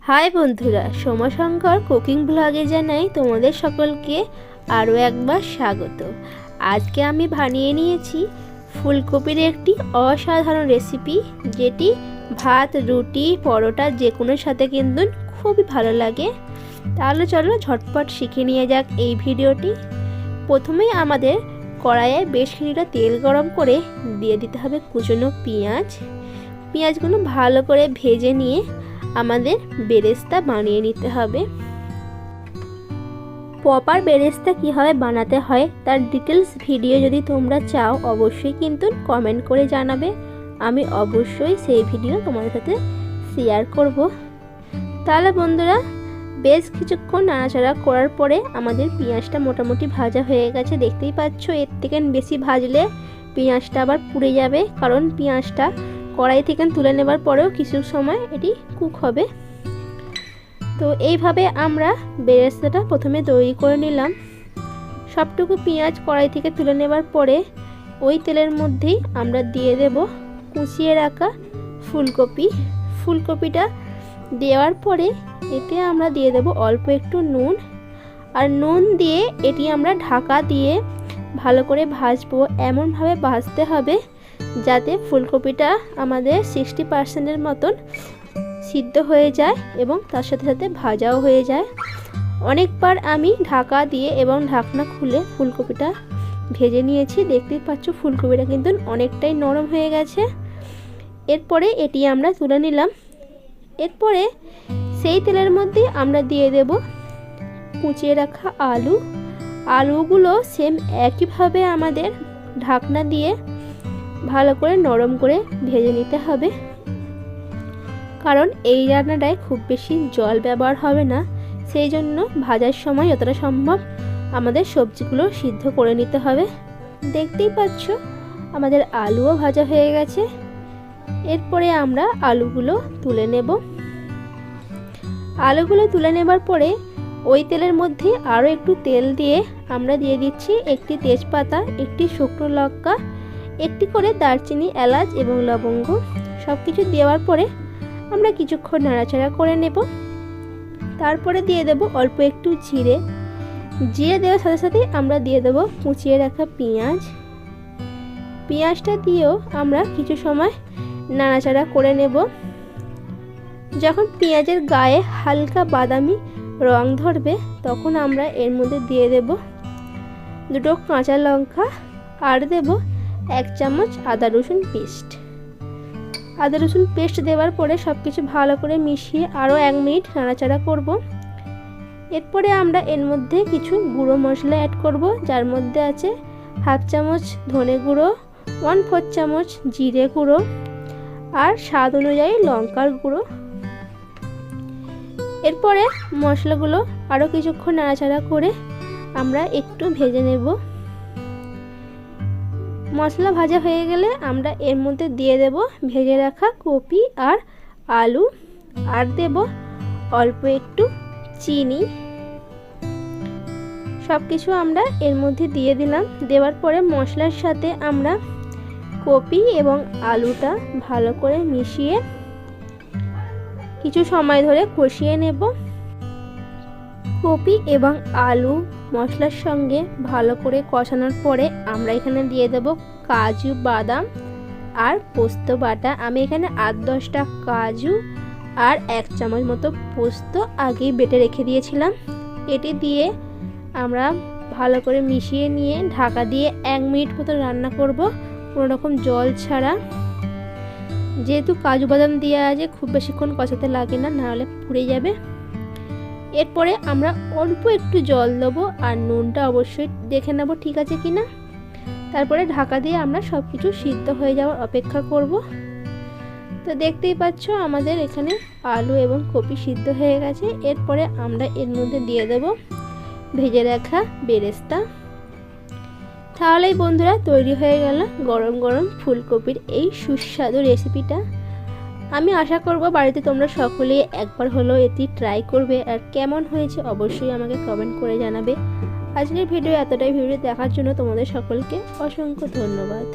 High বন্ধুরা, সোমাশঙ্কর cooking ব্লগে জানাই তোমাদের সকলকে আরও একবার স্বাগত। আজকে আমি বানিয়ে নিয়েছি ফুলকপির একটি অসাধারণ রেসিপি, যেটি ভাত, রুটি, পরোটা যে কোনোর সাথে কিন্তু খুবই ভালো লাগে। তাহলে চলো ঝটপট শিখে নিয়ে যাক এই ভিডিওটি। প্রথমেই আমাদের কড়াইয়ে বেশ কিছুটা তেল গরম করে দিয়ে দিতে হবে কুচনো পেঁয়াজগুলো ভালো করে ভেজে নিয়ে আমাদের বেরেস্তা বানিয়ে নিতে হবে। প্রপার বেরেস্তা কীভাবে বানাতে হয় তার ডিটেলস ভিডিও যদি তোমরা চাও অবশ্যই কিন্তু কমেন্ট করে জানাবে, আমি অবশ্যই সেই ভিডিও তোমাদের সাথে শেয়ার করব। তাহলে বন্ধুরা, বেশ কিছুক্ষণ নাড়াচাড়া করার পরে আমাদের পেঁয়াজটা মোটামুটি ভাজা হয়ে গেছে। দেখতেই পাচ্ছ, এর থেকে বেশি ভাজলে পেঁয়াজটা আবার পুড়ে যাবে, কারণ পেঁয়াজটা কড়াই থেকে তুলে নেবার পরেও কিছু সময় এটি কুক হবে। তো এইভাবে আমরা বেরেস্তাটা প্রথমে তৈরি করে নিলাম। সবটুকু পেঁয়াজ কড়াই থেকে তুলে নেবার পরে ওই তেলের মধ্যেই আমরা দিয়ে দেব কুচিয়ে রাখা ফুলকপিটা দেওয়ার পরে এতে আমরা দিয়ে দেব অল্প একটু নুন, আর নুন দিয়ে এটি আমরা ঢাকা দিয়ে ভালো করে ভাজবো। এমনভাবে ভাজতে হবে যাতে ফুলকপিটা আমাদের 60% মতন সিদ্ধ হয়ে যায় এবং তার সাথে সাথে ভাজাও হয়ে যায়। অনেকবার আমি ঢাকা দিয়ে এবং ঢাকনা খুলে ফুলকপিটা ভেজে নিয়েছি। দেখতেই পাচ্ছ ফুলকপিটা কিন্তু অনেকটাই নরম হয়ে গেছে। এরপরে এটি আমরা তুলে নিলাম। এরপরে সেই তেলের মধ্যে আমরা দিয়ে দেব কুচিয়ে রাখা আলুগুলো সেম একইভাবে আমাদের ঢাকনা দিয়ে ভালো করে নরম করে ভেজে নিতে হবে, কারণ এই রান্নাটায় খুব বেশি জল ব্যবহার হবে না। সেই জন্য ভাজার সময় যতটা সম্ভব আমাদের সবজিগুলো সিদ্ধ করে নিতে হবে। দেখতেই পাচ্ছ আমাদের আলুও ভাজা হয়ে গেছে। এরপরে আমরা আলুগুলো তুলে নেব। আলুগুলো তুলে নেবার পরে ওই তেলের মধ্যে আরও একটু তেল দিয়ে আমরা দিয়ে দিচ্ছি একটি তেজপাতা, একটি শুকনো লঙ্কা, একটি করে দারচিনি, এলাচ এবং লবঙ্গ। সব কিছু দেওয়ার পরে আমরা কিছুক্ষণ নাড়াচাড়া করে নেব। তারপরে দিয়ে দেব অল্প একটু জিরে দেওয়ার সাথে সাথে আমরা দিয়ে দেব কুচিয়ে রাখা পেঁয়াজটা দিয়েও আমরা কিছু সময় নাড়াচাড়া করে নেব। যখন পেঁয়াজের গায়ে হালকা বাদামি রং ধরবে তখন আমরা এর মধ্যে দিয়ে দেব দুটো কাঁচা লঙ্কা, আর দেব 1 চামচ আদা রসুন পেস্ট দেওয়ার পরে সব কিছু ভালো করে মিশিয়ে আরও 1 মিনিট নাড়াচাড়া করব। এরপরে আমরা এর মধ্যে কিছু গুঁড়ো মশলা অ্যাড করব, যার মধ্যে আছে 1/2 চামচ ধনে গুঁড়ো, 1/4 চামচ জিরে গুঁড়ো, আর স্বাদ অনুযায়ী লঙ্কার গুঁড়ো। এরপরে মশলাগুলো আরও কিছুক্ষণ নাড়াচাড়া করে আমরা একটু ভেজে নেব। মশলা ভাজা হয়ে গেলে আমরা এর মধ্যে দিয়ে দেব ভেজে রাখা কপি আর আলু, আর দেব অল্প একটু চিনি। সব কিছু আমরা এর মধ্যে দিয়ে দিলাম। দেওয়ার পরে মশলার সাথে আমরা কপি এবং আলুটা ভালো করে মিশিয়ে কিছু সময় ধরে কষিয়ে নেব। কপি এবং আলু মশলার সঙ্গে ভালো করে কষানোর পরে আমরা এখানে দিয়ে দেব কাজু, বাদাম আর পোস্ত বাটা। আমি এখানে 8-10টা কাজু আর 1 চামচ মতো পোস্ত আগেই বেটে রেখে দিয়েছিলাম। এটি দিয়ে আমরা ভালো করে মিশিয়ে নিয়ে ঢাকা দিয়ে 1 মিনিট মতো রান্না করব, কোনো রকম জল ছাড়া। যেহেতু কাজু বাদাম দেওয়া আছে খুব বেশিক্ষণ কষাতে লাগে না, নাহলে পুড়ে যাবে। এরপরে আমরা অল্প একটু জল দেবো, আর নুনটা অবশ্যই দেখে নেব ঠিক আছে কিনা। তারপরে ঢাকা দিয়ে আমরা সব কিছু সিদ্ধ হয়ে যাওয়ার অপেক্ষা করব। তো দেখতেই পাচ্ছ আমাদের এখানে আলু এবং কপি সিদ্ধ হয়ে গেছে। এরপরে আমরা এর মধ্যে দিয়ে দেব ভেজে রাখা বেরেস্তা। তাহলেই বন্ধুরা তৈরি হয়ে গেল গরম গরম ফুলকপির এই সুস্বাদু রেসিপিটা। আমি আশা করব বাড়িতে তোমরা সকলেই একবার হলেও এটি ট্রাই করবে, আর কেমন হয়েছে অবশ্যই আমাকে কমেন্ট করে জানাবে। আজকের ভিডিও এতটাই। ভিডিও দেখার জন্য তোমাদের সকলকে অসংখ্য ধন্যবাদ।